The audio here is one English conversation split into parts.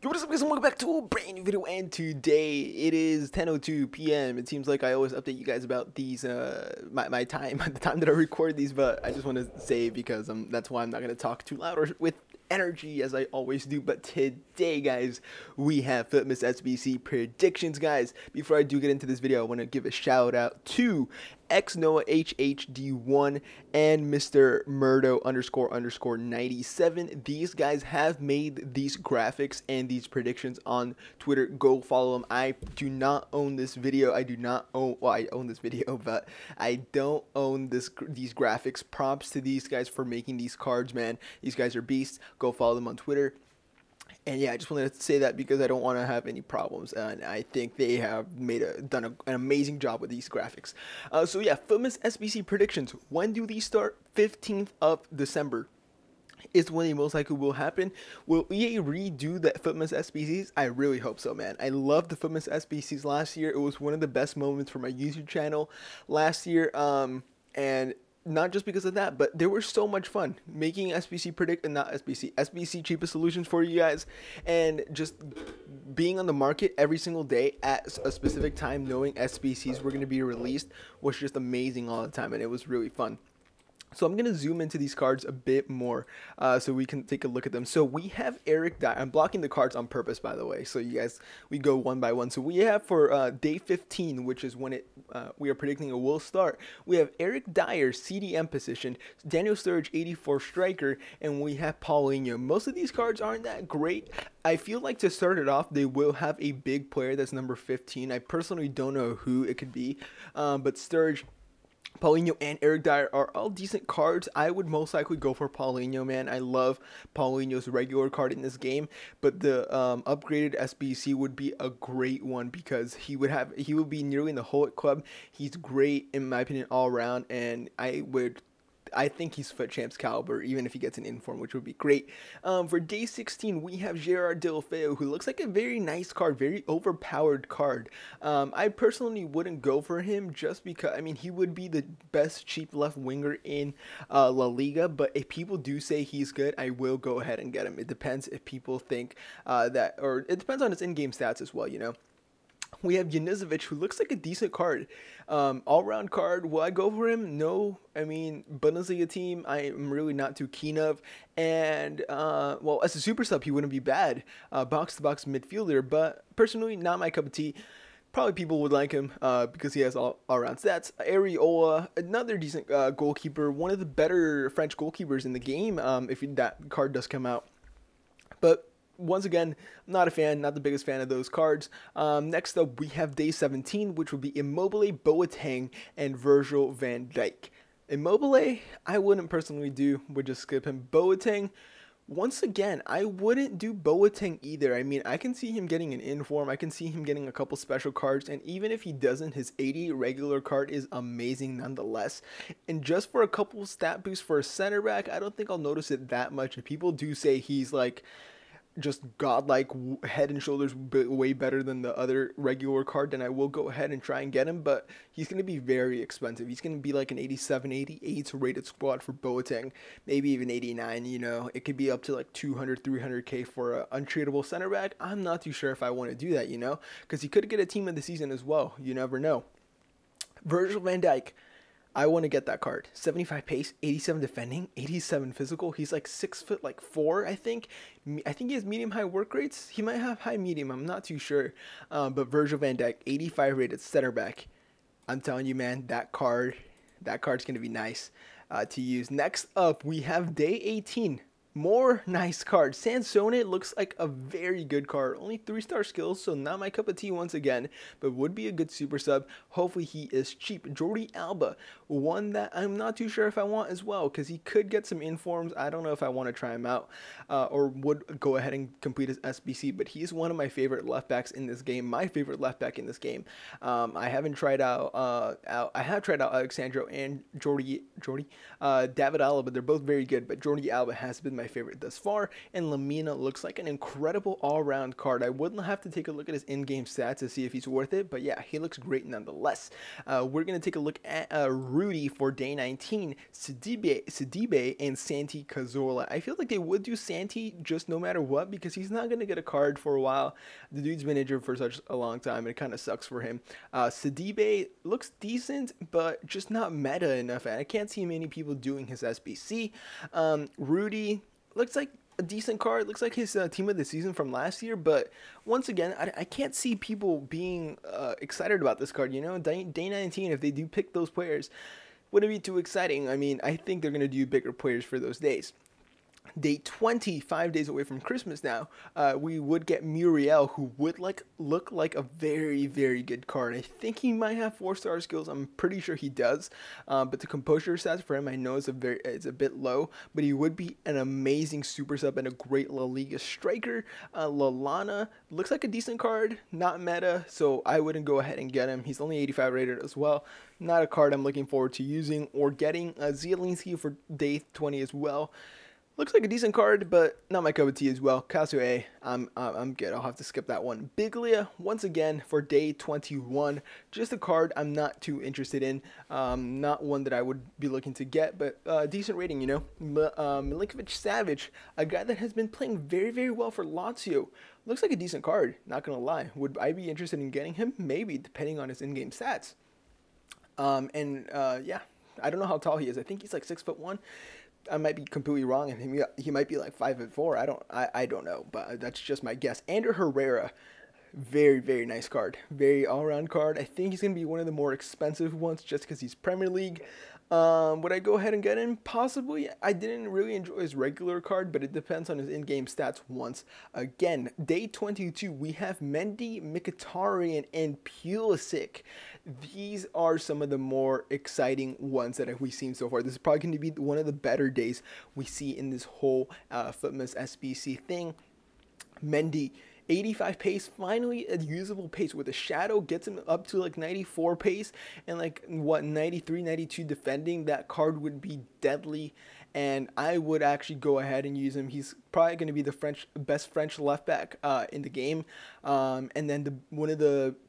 Yo, what is up guys, and welcome back to a brand new video, and today it is 10:02 p.m. It seems like I always update you guys about these, my time, the time that I record these, but I just want to say, because that's why I'm not going to talk too loud or with energy as I always do. But today, guys, we have FUTMAS SBC predictions, guys. Before I do get into this video, I want to give a shout out to XNoahHHD1 and Mr. Murdo _ 97. These guys have made these graphics and these predictions on Twitter. Go follow them. I do not own this video. I do not own, well, I own this video, but I don't own these graphics. Props to these guys for making these cards, man. These guys are beasts. Go follow them on Twitter. And yeah, I just wanted to say that because I don't want to have any problems, and I think they have done an amazing job with these graphics. So yeah, FUTMAS SBC predictions. When do these start? 15th of December is when they most likely will happen. Will EA redo the FUTMAS SBCs? I really hope so, man. I loved the FUTMAS SBCs last year. It was one of the best moments for my YouTube channel last year, and not just because of that, but they were so much fun making SBC cheapest solutions for you guys, and just being on the market every single day at a specific time, knowing SBCs were going to be released, was just amazing all the time, and it was really fun. So I'm going to zoom into these cards a bit more so we can take a look at them. So we have Eric Dyer. I'm blocking the cards on purpose, by the way, so you guys, we go one by one. So we have for day 15, which is when we are predicting it will start, we have Eric Dyer, CDM position, Daniel Sturridge, 84 striker, and we have Paulinho. Most of these cards aren't that great. I feel like to start it off, they will have a big player that's number 15. I personally don't know who it could be, but Sturridge, Paulinho, and Eric Dyer are all decent cards. I would most likely go for Paulinho, man. I love Paulinho's regular card in this game, but the upgraded SBC would be a great one because he would be nearly in the whole club. He's great in my opinion all around, and I think he's FUT Champs caliber, even if he gets an inform, which would be great. For day 16, we have Gerard Deulofeu, who looks like a very nice card, very overpowered card. I personally wouldn't go for him just because, I mean, he would be the best cheap left winger in La Liga, but if people do say he's good, I will go ahead and get him. It depends if people think that, or it depends on his in-game stats as well, you know. We have Janizovic, who looks like a decent card. All-round card. Will I go for him? No. I mean, Bundesliga team, I am really not too keen of. And, well, as a super sub, he wouldn't be bad. Box-to-box midfielder, but personally, not my cup of tea. Probably people would like him because he has all-around stats. Areola, another decent goalkeeper. One of the better French goalkeepers in the game if that card does come out. But once again, not a fan, not the biggest fan of those cards. Next up, we have day 17, which would be Immobile, Boateng, and Virgil van Dijk. Immobile, I wouldn't personally do, would just skip him. Boateng, once again, I wouldn't do Boateng either. I mean, I can see him getting an inform, I can see him getting a couple special cards, and even if he doesn't, his 80 regular card is amazing nonetheless. And just for a couple stat boosts for a center back, I don't think I'll notice it that much. If people do say he's like just godlike, head and shoulders way better than the other regular card, then I will go ahead and try and get him, but he's going to be very expensive. He's going to be like an 87, 88 rated squad for Boateng, maybe even 89, you know. It could be up to like 200, 300k for an untradeable center back. I'm not too sure if I want to do that, you know, because he could get a team of the season as well. You never know. Virgil van Dijk, I want to get that card. 75 pace, 87 defending, 87 physical. He's like 6'4", I think. I think he has medium-high work rates. He might have high-medium. I'm not too sure. But Virgil van Dijk, 85 rated center back. I'm telling you, man, that card's going to be nice to use. Next up, we have day 18. More nice cards. Sansone looks like a very good card. Only 3-star skills, so not my cup of tea once again, but would be a good super sub. Hopefully he is cheap. Jordi Alba, one that I'm not too sure if I want as well, because he could get some informs. I don't know if I want to try him out or would go ahead and complete his SBC, but he's one of my favorite left backs in this game. My favorite left back in this game. I haven't tried out, I have tried out Alexandro and David Alaba. They're both very good, but Jordi Alba has been my my favorite thus far. And Lamina looks like an incredible all-around card. I wouldn't have to take a look at his in-game stats to see if he's worth it, but yeah, he looks great nonetheless. We're going to take a look at Rudy for day 19, Sidibe, and Santi Cazorla. I feel like they would do Santi just no matter what, because he's not going to get a card for a while. The dude's been injured for such a long time, and it kind of sucks for him. Sidibe looks decent, but just not meta enough, and I can't see many people doing his SBC. Rudy looks like a decent card. Looks like his team of the season from last year, but once again, I can't see people being excited about this card. You know, day 19, if they do pick those players, wouldn't be too exciting. I mean, I think they're going to do bigger players for those days. Day 20, 5 days away from Christmas now, we would get Muriel, who would look like a very, very good card. I think he might have 4-star skills. I'm pretty sure he does. But the composure stats for him, I know it's a bit low, but he would be an amazing super sub and a great La Liga striker. Lallana looks like a decent card, not meta, so I wouldn't go ahead and get him. He's only 85 rated as well. Not a card I'm looking forward to using or getting. Zielinski for day 20 as well. Looks like a decent card, but not my cup of tea as well. Casio, I'm good. I'll have to skip that one. Biglia, once again, for day 21. Just a card I'm not too interested in. Not one that I would be looking to get, but decent rating, you know. Milinkovic-Savic, a guy that has been playing very, very well for Lazio. Looks like a decent card, not going to lie. Would I be interested in getting him? Maybe, depending on his in-game stats. Yeah, I don't know how tall he is. I think he's like 6'1". I might be completely wrong, and he might be like 5'4". I don't know, but that's just my guess. Ander Herrera, very, very nice card, very all-around card. I think he's gonna be one of the more expensive ones just because he's Premier League. Would I go ahead and get him? Possibly. I didn't really enjoy his regular card, but it depends on his in-game stats once again. Day 22, we have Mendy, Mkhitaryan, and Pulisic. These are some of the more exciting ones that we've seen so far. This is probably going to be one of the better days we see in this whole FUTMAS SBC thing. Mendy, 85 pace, finally a usable pace with a shadow, gets him up to like 94 pace and like what, 93, 92 defending. That card would be deadly, and I would actually go ahead and use him. He's probably going to be the best French left back in the game, and then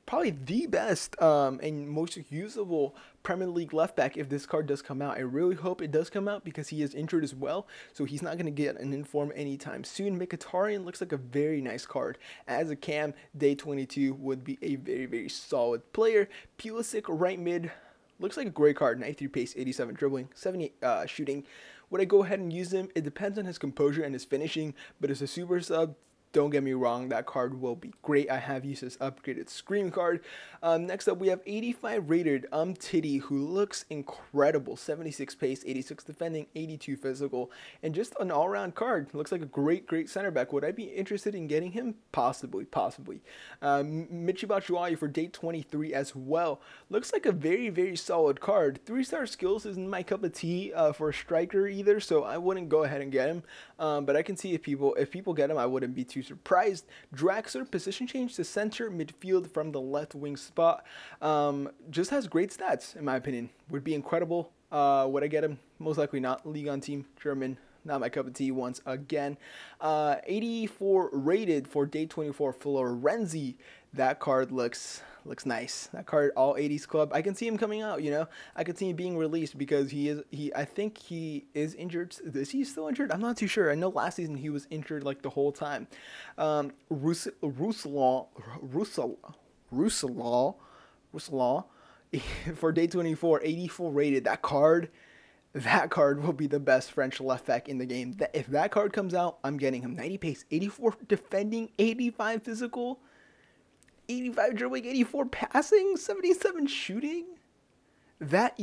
probably the best and most usable Premier League left back if this card does come out. I really hope it does come out because he is injured as well, so he's not going to get an inform anytime soon. Mkhitaryan looks like a very nice card. As a cam, day 22 would be a very, very solid player. Pulisic, right mid, looks like a great card. 93 pace, 87 dribbling, 70 shooting. Would I go ahead and use him? It depends on his composure and his finishing, but as a super sub, don't get me wrong, that card will be great. I have used this upgraded Scream card. Next up, we have 85 rated Titty, who looks incredible. 76 pace, 86 defending, 82 physical, and just an all-around card. Looks like a great, great center back. Would I be interested in getting him? Possibly, possibly. Michy Batshuayi for day 23 as well. Looks like a very, very solid card. 3-star skills isn't my cup of tea for a striker either, so I wouldn't go ahead and get him. But I can see if people get him, I wouldn't be too surprised. Draxler, position change to center midfield from the left wing spot. Just has great stats in my opinion. Would be incredible. Would I get him? Most likely not. Ligue 1 team, German. Not my cup of tea once again. 84 rated for day 24 Florenzi. That card looks nice. That card, all 80s club. I can see him coming out, you know. I can see him being released because I think he is injured. Is he still injured? I'm not too sure. I know last season he was injured like the whole time. Ruslan for day 24, 84 rated. That card will be the best French left back in the game. If that card comes out, I'm getting him. 90 pace, 84 defending, 85 physical, 85 dribbling, 84 passing, 77 shooting. That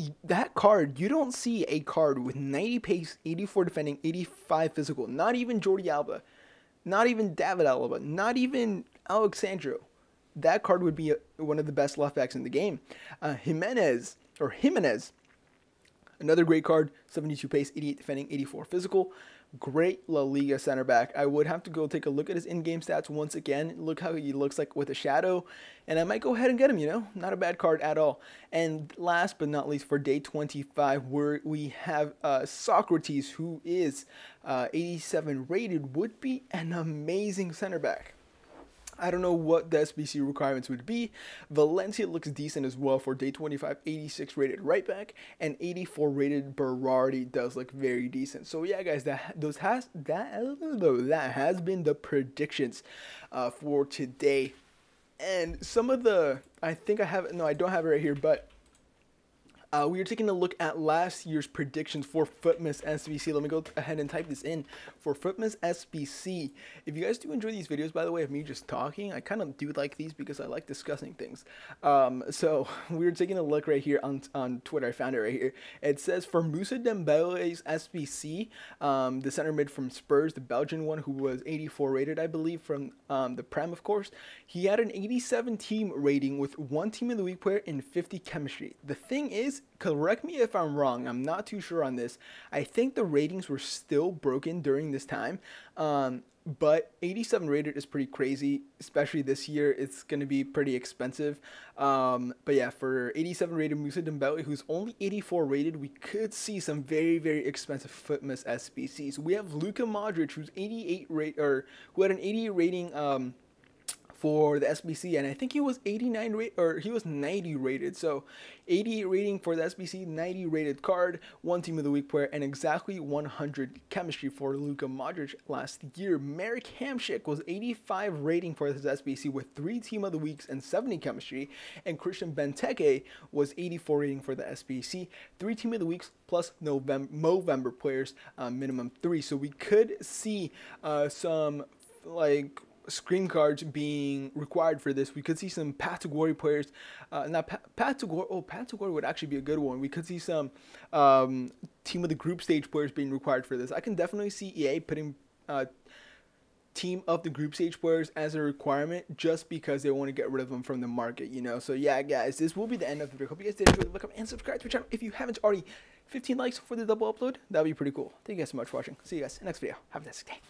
card, you don't see a card with 90 pace, 84 defending, 85 physical. Not even Jordi Alba, not even David Alaba, not even Alexandro. That card would be one of the best left backs in the game. Jimenez, another great card, 72 pace, 88 defending, 84 physical. Great La Liga center back. I would have to go take a look at his in-game stats once again. Look how he looks like with a shadow. And I might go ahead and get him, you know. Not a bad card at all. And last but not least, for day 25, we have Socrates, who is 87 rated, would be an amazing center back. I don't know what the SBC requirements would be. Valencia looks decent as well for day 25, 86 rated right back, and 84 rated Berardi does look very decent. So yeah, guys, that has been the predictions for today. And some of the, I think I have, no, I don't have it right here, but we are taking a look at last year's predictions for FUTMAS SBC. Let me go ahead and type this in for FUTMAS SBC. If you guys do enjoy these videos, by the way, of me just talking, I kind of do like these because I like discussing things. So we were taking a look right here on Twitter. I found it right here. It says for Moussa Dembele's SBC, the center mid from Spurs, the Belgian one who was 84 rated, I believe, from the Prem, of course. He had an 87 team rating with 1 team of the week player and 50 chemistry. The thing is, correct me if I'm wrong, I'm not too sure on this. I think the ratings were still broken during this time, but 87 rated is pretty crazy, especially this year. It's going to be pretty expensive. But yeah, for 87 rated Moussa Dembele, who's only 84 rated, we could see some very, very expensive FUTMAS SBCs. We have Luka Modric, who's 88 rate, or who had an 88 rating for the SBC, and I think he was 89 rate, or he was 90 rated. So 88 rating for the SBC, 90 rated card, 1 team of the week player, and exactly 100 chemistry for Luka Modric last year. Marek Hamšík was 85 rating for his SBC with 3 team of the weeks and 70 chemistry, and Christian Benteke was 84 rating for the SBC, 3 team of the weeks plus Movember players, minimum 3. So we could see some like screen cards being required for this. We could see some Path to Glory players, Path to Glory would actually be a good one. We could see some team of the group stage players being required for this. I can definitely see EA putting team of the group stage players as a requirement just because they want to get rid of them from the market, you know. So yeah, guys, this will be the end of the video. Hope you guys did enjoy. Look up and subscribe to the channel if you haven't already. 15 likes for the double upload, that would be pretty cool. Thank you guys so much for watching. See you guys in the next video. Have a nice day.